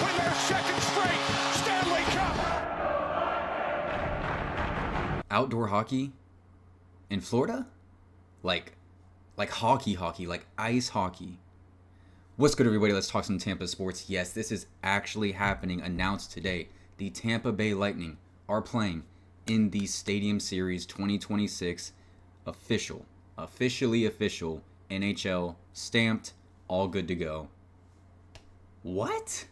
win their second straight Stanley Cup. Outdoor hockey in Florida? Like hockey, like ice hockey. What's good, everybody? Let's talk some Tampa sports. Yes, this is actually happening. Announced today. The Tampa Bay Lightning are playing in the Stadium Series 2026 officially official, NHL stamped, all good to go. What?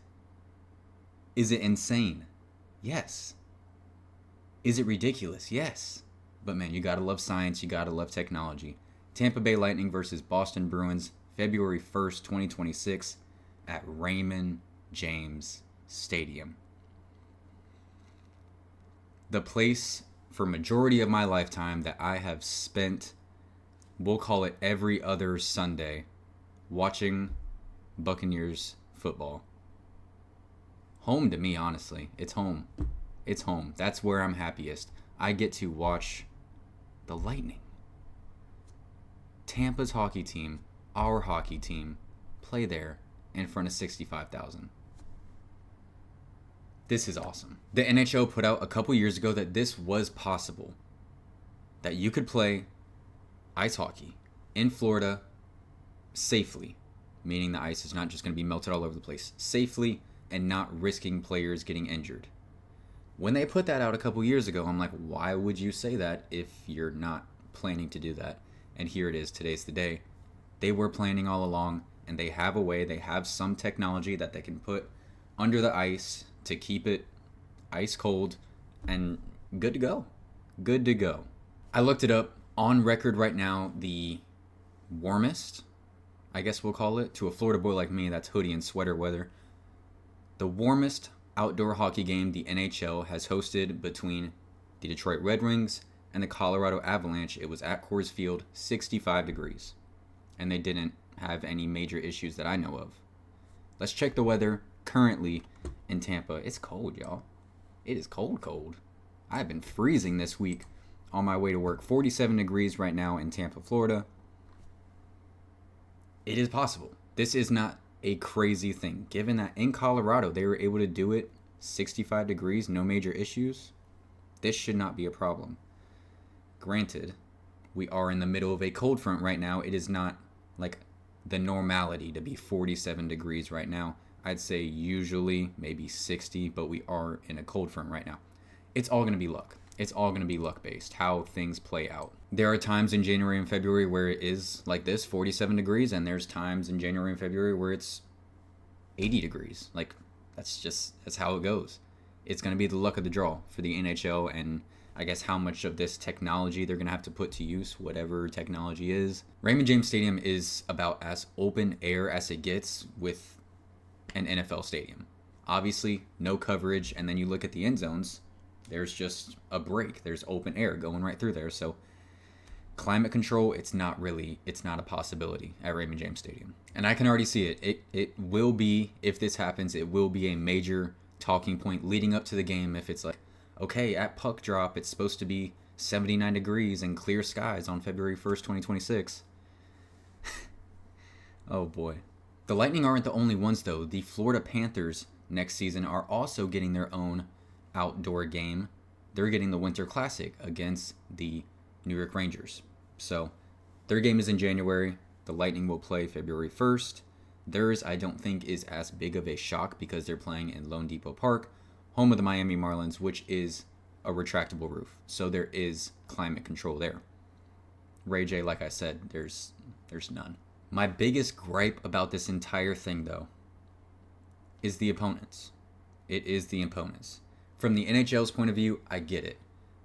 Is it insane? Yes. Is it ridiculous? Yes. But man, you gotta love science, you gotta love technology. Tampa Bay Lightning versus Boston Bruins, February 1st, 2026 at Raymond James Stadium. The place for majority of my lifetime that I have spent, we'll call it every other Sunday, watching Buccaneers football. Home to me, honestly. It's home. It's home. That's where I'm happiest. I get to watch the Lightning. Tampa's hockey team, our hockey team, play there in front of 65,000. This is awesome. The NHL put out a couple years ago that this was possible. That you could play ice hockey in Florida safely, meaning the ice is not just going to be melted all over the place, safely and not risking players getting injured. When they put that out a couple years ago, I'm like, why would you say that if you're not planning to do that? And here it is, today's the day. They were planning all along, and they have a way, they have some technology that they can put under the ice to keep it ice cold and good to go. Good to go. I looked it up. On record right now, the warmest, I guess we'll call it, to a Florida boy like me, that's hoodie and sweater weather, the warmest outdoor hockey game the NHL has hosted between the Detroit Red Wings and the Colorado Avalanche. It was at Coors Field, 65 degrees. And they didn't have any major issues that I know of. Let's check the weather currently in Tampa. It's cold, y'all. It is cold. I've been freezing this week on my way to work. 47 degrees right now in Tampa, Florida. It is possible. This is not a crazy thing. Given that in Colorado they were able to do it 65 degrees, no major issues, this should not be a problem. Granted, we are in the middle of a cold front right now. It is not like the normality to be 47 degrees right now. I'd say usually maybe 60, but we are in a cold front right now. It's all going to be luck. It's all going to be luck based, how things play out. There are times in January and February where it is like this, 47 degrees, and there's times in January and February where it's 80 degrees. Like, that's how it goes. It's going to be the luck of the draw for the NHL, and I guess how much of this technology they're going to have to put to use, whatever technology is. Raymond James Stadium is about as open air as it gets with an NFL stadium. Obviously, no coverage, and then you look at the end zones, there's just a break. There's open air going right through there. So climate control, it's not a possibility at Raymond James Stadium. And I can already see it. It will be, if this happens, it will be a major talking point leading up to the game. If it's like, okay, at puck drop, it's supposed to be 79 degrees and clear skies on February 1st, 2026. Oh boy. The Lightning aren't the only ones though. The Florida Panthers next season are also getting their own outdoor game. They're getting the Winter Classic against the New York Rangers. So their game is in January. The Lightning will play February 1st. Theirs, I don't think, is as big of a shock because they're playing in Lone Depot Park, home of the Miami Marlins, which is a retractable roof. So there is climate control there. Ray J, like I said, there's none. My biggest gripe about this entire thing, though, is the opponents. It is the opponents. From the NHL's point of view, I get it.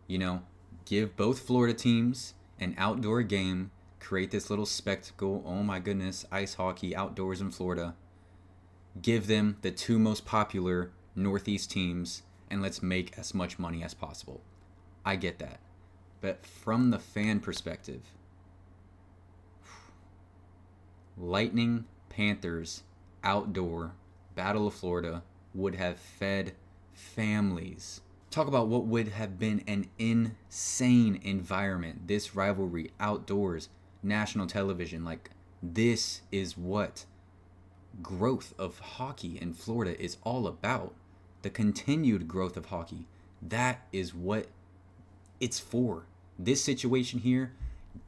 You know, give both Florida teams an outdoor game, create this little spectacle. Oh my goodness, ice hockey outdoors in Florida. Give them the two most popular Northeast teams, and let's make as much money as possible. I get that. But from the fan perspective, Lightning, Panthers, outdoor, Battle of Florida would have fed families. Talk about what would have been an insane environment. This rivalry, outdoors, national television, like this is what growth of hockey in Florida is all about. The continued growth of hockey. That is what it's for. This situation here,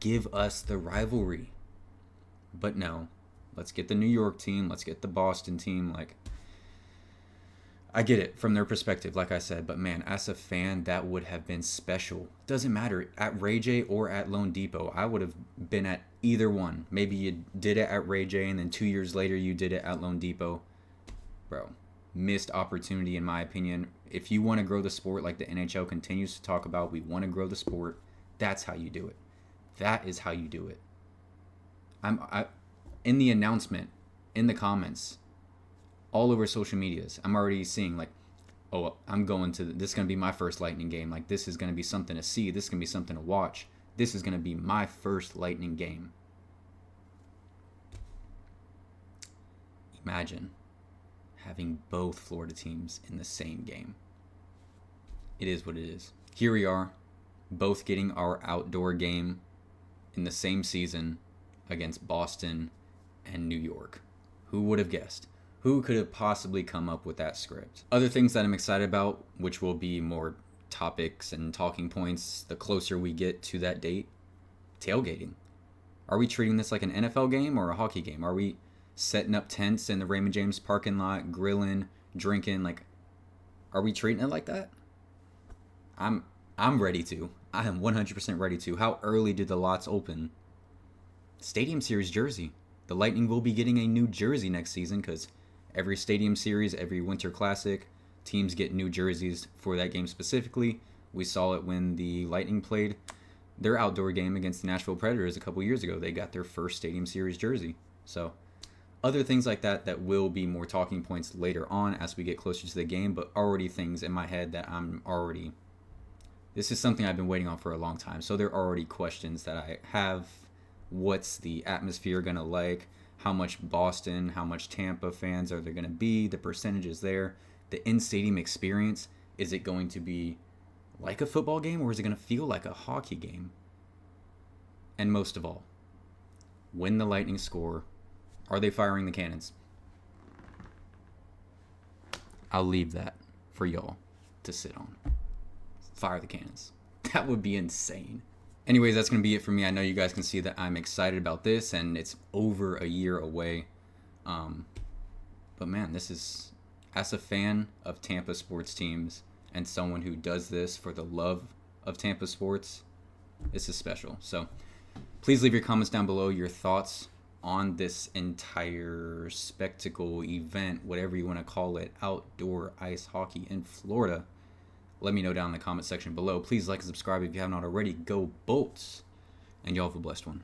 give us the rivalry. But no, let's get the New York team, let's get the Boston team. Like, I get it from their perspective, like I said, but man, as a fan, that would have been special. Doesn't matter, at Ray J or at Lone Depot, I would have been at either one. Maybe you did it at Ray J and then 2 years later you did it at Lone Depot. Bro, missed opportunity in my opinion. If you want to grow the sport like the NHL continues to talk about, we want to grow the sport, that's how you do it. That is how you do it. I in the announcement, in the comments, all over social medias, I'm already seeing like, oh, I'm going to, this is going to be my first Lightning game. Like, this is going to be something to see. This is going to be something to watch. This is going to be my first Lightning game. Imagine having both Florida teams in the same game. It is what it is. Here we are, both getting our outdoor game in the same season against Boston and New York. Who would have guessed? Who could have possibly come up with that script? Other things that I'm excited about, which will be more topics and talking points the closer we get to that date, tailgating. Are we treating this like an NFL game or a hockey game? Are we setting up tents in the Raymond James parking lot, grilling, drinking? Like, are we treating it like that? I'm ready to. I am 100% ready to. How early did the lots open? Stadium Series jersey. The Lightning will be getting a new jersey next season because every Stadium Series, every Winter Classic, teams get new jerseys for that game specifically. We saw it when the Lightning played their outdoor game against the Nashville Predators a couple years ago. They got their first Stadium Series jersey. So other things like that will be more talking points later on as we get closer to the game, but already things in my head that this is something I've been waiting on for a long time. So there are already questions that I have. What's the atmosphere going to like? How much Boston, how much Tampa fans are there going to be? The percentages there. The in-stadium experience. Is it going to be like a football game or is it going to feel like a hockey game? And most of all, when the Lightning score, are they firing the cannons? I'll leave that for y'all to sit on. Fire the cannons. That would be insane. Anyways, that's going to be it for me. I know you guys can see that I'm excited about this, and it's over a year away. But man, this is, as a fan of Tampa sports teams and someone who does this for the love of Tampa sports, this is special. So please leave your comments down below, your thoughts on this entire spectacle, event, whatever you want to call it, outdoor ice hockey in Florida. Let me know down in the comment section below. Please like and subscribe if you haven't already. Go Bolts. And y'all have a blessed one.